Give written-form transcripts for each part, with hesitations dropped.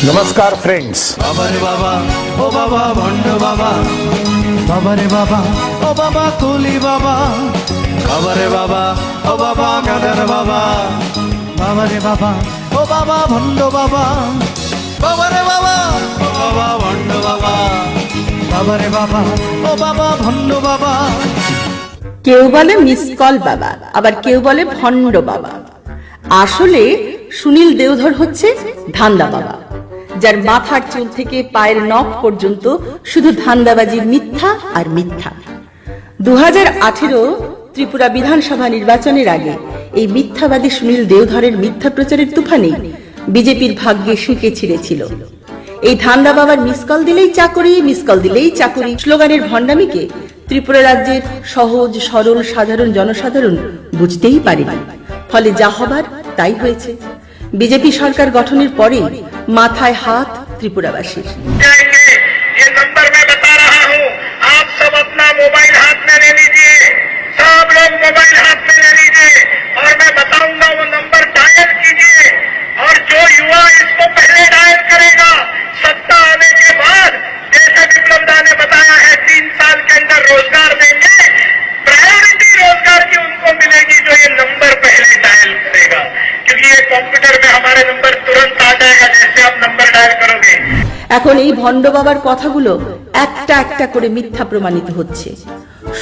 नमस्कार फ्रेंड्स। बाबा रे बाबा ओ बाबा भंड बाबा, बाबा रे बाबा ओ बाबा कुली बाबा, बाबा रे बाबा ओ बाबा गदर बाबा, बाबा रे बाबा ओ बाबा भंड बाबा, बाबा रे बाबा ओ बाबा भंड बाबा, बाबा रे बाबा ओ बाबा भंड बाबा। কেউ বলে মিস কল বাবা, আবার কেউ বলে ভণ্ড বাবা। আসলে সুনীল দেওধর হচ্ছে ধান্দা বাবা, যার মাথার চুল থেকে পায়ের নখ পর্যন্ত শুধু ধান্দাবাজির মিথ্যা আর মিথ্যা। 2018 ত্রিপুরা বিধানসভা নির্বাচনের আগে এই মিথ্যাবাদী সুনীল দেওধরের মিথ্যা প্রচারের তুফানে বিজেপির ভাগ্যে শুঁকে ছিঁড়েছিল। এই ধান্দা বাবার মিসকল দিলেই চাকরি, মিসকল দিলেই চাকরি স্লোগানের ভণ্ডামিকে ত্রিপুরা রাজ্যের সহজ সরল সাধারণ জনসাধারণ বুঝতেই পারেনি। ফলে যা হবার তাই হয়েছে। বিজেপি সরকার গঠনের পরে মাথায় হাত ত্রিপুরাবাসীর। ये नंबर मैं बता रहा हूं, आप सब अपना मोबाइल हाथ में ले लीजिए, सब लोग मोबाइल हाथ में ले लीजिए और मैं बताऊंगा वो नंबर डायल कीजिए। और जो युवा इसको पहले डायल करेगा, सत्ता आने के बाद जैसे विप्लव दा ने बताया है 3 साल के अंदर रोजगार देंगे, प्रायोरिटी रोजगार की उनको मिलेगी जो ये नंबर पहले डायल करेगा, क्योंकि ये कंप्यूटर में हमारे नंबर तुरंत आ जाएगा जैसे आप नंबर डायल करोगे। এখন এই ভণ্ড বাবার কথাগুলো একটা একটা করে মিথ্যা প্রমাণিত হচ্ছে।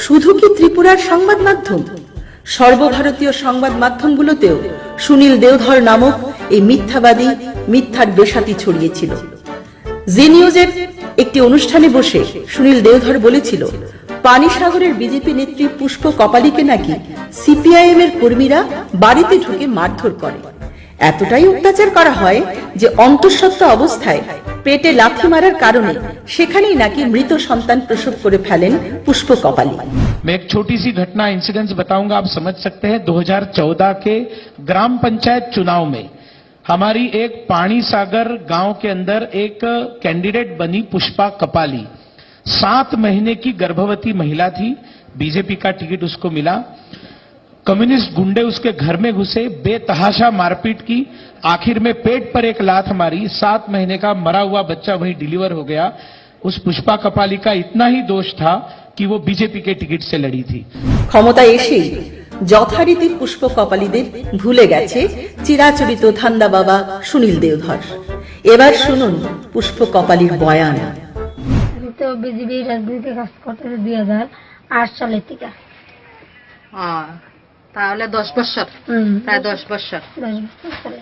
শুধু কি ত্রিপুরার সংবাদ মাধ্যম, সর্বভারতীয় সংবাদ মাধ্যমগুলোতেও সুনীল দেওধর নামক এই মিথ্যাবাদী মিথ্যার বেসাতি ছড়িয়েছিল। জি নিউজের একটি অনুষ্ঠানে বসে সুনীল দেওধর বলেছিল, পানিসাগরের বিজেপি নেত্রী পুষ্প কপালীকে নাকি সিপিআইএম এর কর্মীরা বাড়িতে ঢুকে মারধর করে। এতটাই অত্যাচার করা হয় যে অন্তঃসত্ত্বা অবস্থায় পেটে লাথি মারার কারণে সেখানেই নাকি মৃত সন্তান প্রসব করে ফেলেন পুষ্প কপালী। मैं एक छोटी सी घटना इंसिडेंस बताऊंगा, आप समझ सकते हैं। 2014 के ग्राम पंचायत चुनाव में हमारी एक पानी सागर गांव के अंदर एक कैंडिडेट बनी पुष्पा कपाली। 7 महीने की गर्भवती महिला थी, बीजेपी का टिकट उसको मिला। कम्युनिस्ट गुंडे उसके घर में घुसे, बेतहाशा मारपीट की, आखिर में पेट पर एक लात मारी। 7 महीने का मरा हुआ बच्चा वहीं डिलीवर हो गया। उस पुष्पा कपाली का इतना ही दोष था कि वो बीजेपी के टिकट से लड़ी थी। ক্ষমতায় এসেই যথারীতি পুষ্প কপালীদের ভুলে গেছে চিরাচরিত ধান্দা বাবা সুনীল দেওধর। এবার শুনুন পুষ্প কপালীর বয়ান। আমি তো বিজেপি রাজনীতি কাজ করতে 2008 সালের থেকে। তাহলে 10 বছর, প্রায় 10 বছর। 10 বছর চলে।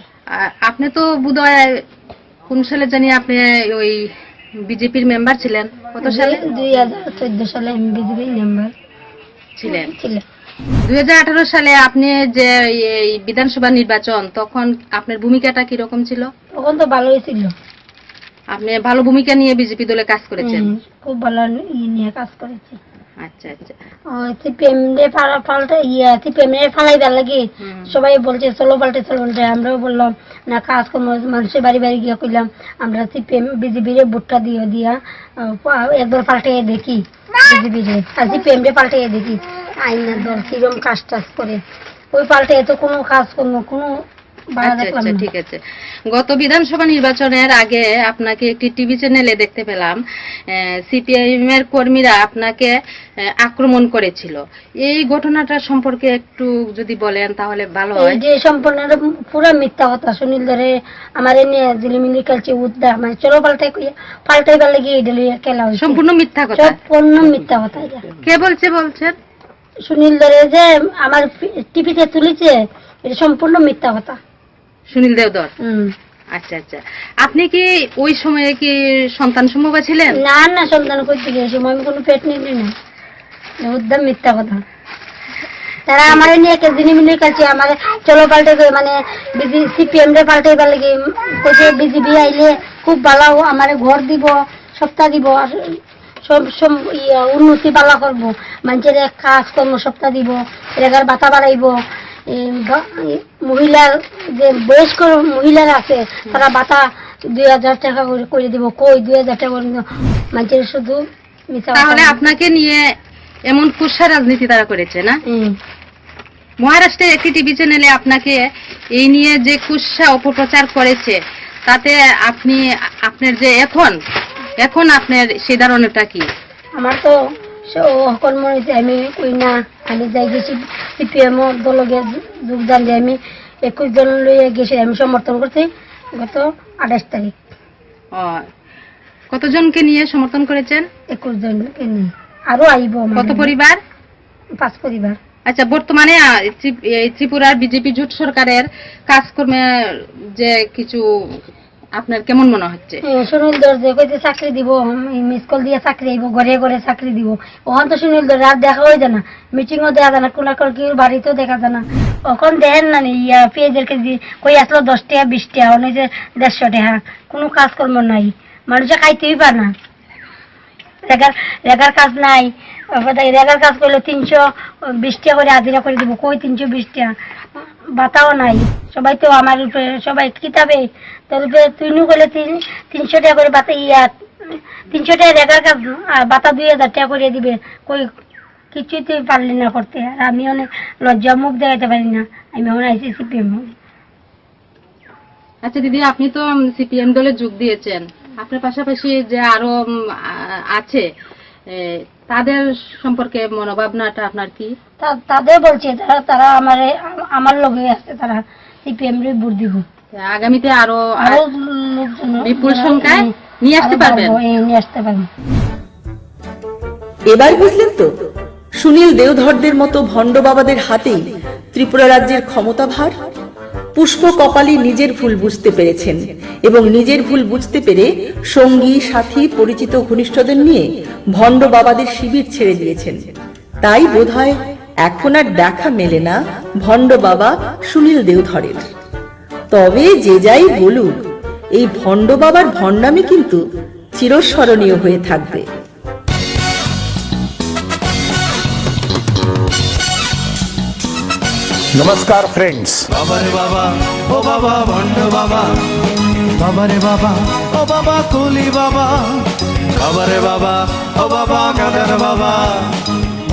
আপনি তো বোধহয় কোন সালে জানি আপনি ওই বিজেপির মেম্বার ছিলেন? কত সালে? 2014 সালে আমি বিজেপি মেম্বার ছিলেন। 2018 সালে আপনি যে এই বিধানসভা নির্বাচন, তখন আপনার ভূমিকাটা কি রকম ছিল? তখন তো ভালোই ছিল। আপনি ভালো ভূমিকা নিয়ে বিজেপি দলে কাজ করেছেন? খুব ভালো নিয়ে কাজ করেছি। আচ্ছা আচ্ছা। ফালাইবার লাগে সবাই বলছে চলো পাল্টে চলো পাল্টে, আমরাও বললাম না, কাজ কর্ম মানুষের বাড়ি বাড়ি গিয়ে কইলাম আমরা সিপিএম বিজেপির ভোটটা দিয়া একবার পাল্টে দেখি, বিজেপির আর সিপিএম পাল্টে দেখি আইনার দল কিরম কাজ টাজ করে। ওই পাল্টে এত কোনো কাজ কর্ম কোনো। ঠিক আছে। গত বিধানসভা নির্বাচনের আগে আপনাকে একটি টিভি চ্যানেলে দেখতে পেলাম সিপিআইএম এর কর্মীরা আপনাকে আক্রমণ করেছিল। এই ঘটনাটা সম্পর্কে একটু যদি বলেন তাহলে ভালো হয়। যে সম্পূর্ণ পুরো মিথ্যা কথা। সুনীল ধরে আমার নিয়ে জিলিমিলি খেলছে উদ্দা, মানে চলো পাল্টাই পাল্টাইবার লাগে খেলা হয়েছে। সম্পূর্ণ মিথ্যা কথা। সম্পূর্ণ মিথ্যা কথা। কে বলছেন? সুনীল ধরে যে আমার টিভিতে তুলেছে, এটা সম্পূর্ণ মিথ্যা কথা। সুনীল দেওধর? আচ্ছা আচ্ছা। আপনি কি ওই সময়ে কি সন্তান সম্ভবা ছিলেন? না না, সন্তান করতে গিয়ে সময় আমি কোনো পেট নিলি না। একদম মিথ্যা কথা। তারা আমার নিয়ে জিনিমিনি কাছে আমার চলো পাল্টে মানে সিপিএম রে পাল্টাইবার লাগে কইছে, বিজেপি আইলে খুব ভালো, আমার ঘর দিব, সপ্তাহ দিব, আর সব উন্নতি পালা করবো, মানুষের কাজ কর্ম সপ্তাহ দিব, রেগার বাতা বাড়াইব। মহিলার যে বয়স্ক মহিলারা আছে তারা বাতা 2000 টাকা করে দিব। কই 2000 টাকা মানুষের শুধু। তাহলে আপনাকে নিয়ে এমন কুৎসা রাজনীতি তারা করেছে না? মহারাষ্ট্রের একটি টিভি চ্যানেলে আপনাকে এই নিয়ে যে কুৎসা অপপ্রচার করেছে তাতে আপনি আপনার যে এখন আপনার সেই ধারণাটা কি? আমার তো সকল মনে হচ্ছে আমি কই না, আমি যাই গেছি সিপিএম দলকে যোগদান দিয়ে আমি 21 জন লইয়া গেছি, আমি সমর্থন করছি গত 28 তারিখ। ও, কতজনকে নিয়ে সমর্থন করেছেন? 21 জনকে নিয়ে, আরো আইব। কত পরিবার? 5 পরিবার। আচ্ছা, বর্তমানে এই ত্রিপুরার বিজেপি জোট সরকারের কাজকর্মে যে কিছু আপনার কেমন মনে হচ্ছে? সুনীল দর যে কইতে চাকরি দিব, মিস কল দিয়ে চাকরি আইব, ঘরে ঘরে চাকরি দিব। ওখান তো সুনীল দর রাত দেখা হয়ে যায় না, মিটিংও দেখা যায় না, কোলাকর কি বাড়িতেও দেখা যায় না। ওখান দেখেন না ইয়া পেঁয়াজের কেজি কই আসলো 10 টাকা 20 টাকা, অনেক যে 150 টাকা, কোনো কাজকর্ম নাই, মানুষে খাইতেই পারে না। রেগার কাজ নাই, রেগার কাজ করলে 320 টাকা করে হাজিরা করে দিব, কই 320 টাকা বাতাও নাই। সবাই তো আমার উপরে সবাই কিতাবে তোর উপরে তুই নু করলে 300 টাকা করে বাতা 300 টাকা রেগার কাজ, আর বাতা 2000 টাকা করে দিবে, কই কিছুই তুই পারলি না করতে। আর আমি অনেক লজ্জা মুখ দেখাতে পারি না, আমি এখন আইসি সিপিএম। আচ্ছা দিদি, আপনি তো সিপিএম দলে যোগ দিয়েছেন, আপনার পাশাপাশি যে আরো আছে তাদের সম্পর্কে মনোভাবনাটা আপনার কি? তাদের বলছে তারা আমার লগে আছে, তারা সিপিএম রে ভোট দিব। আগামীতে আরো লোকজন বিপুল সংখ্যায় নিয়ে আসতে পারবেন? নিয়ে আসতে পারবেন। এবার বুঝলেন তো, সুনীল দেওধরদের মতো ভণ্ড বাবাদের হাতেই ত্রিপুরা রাজ্যের ক্ষমতাভার। পুষ্প কপালী নিজের ভুল বুঝতে পেরেছেন এবং নিজের ভুল বুঝতে পেরে সঙ্গী সাথী পরিচিত ঘনিষ্ঠদের নিয়ে ভণ্ড বাবাদের শিবির ছেড়ে দিয়েছেন। তাই বোধহয় এখন আর দেখা মেলে না ভণ্ড বাবা সুনীল দেওধরের। তবে যে যাই বলুক, এই ভণ্ড বাবার ভণ্ডামি কিন্তু চিরস্মরণীয় হয়ে থাকবে। नमस्कार फ्रेंड्स। বাবা রে বাবা, ও বাবা ভণ্ড বাবা, বাবা রে বাবা, ও বাবা কুলি বাবা, বাবা রে বাবা, ও বাবা কাদের বাবা,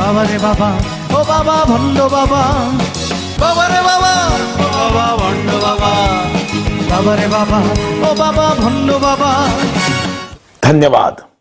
বাবা রে বাবা, ও বাবা ভণ্ড বাবা, বাবা রে বাবা, ও বাবা ভণ্ড বাবা, বাবা রে বাবা, ও বাবা ভণ্ড বাবা। धन्यवाद।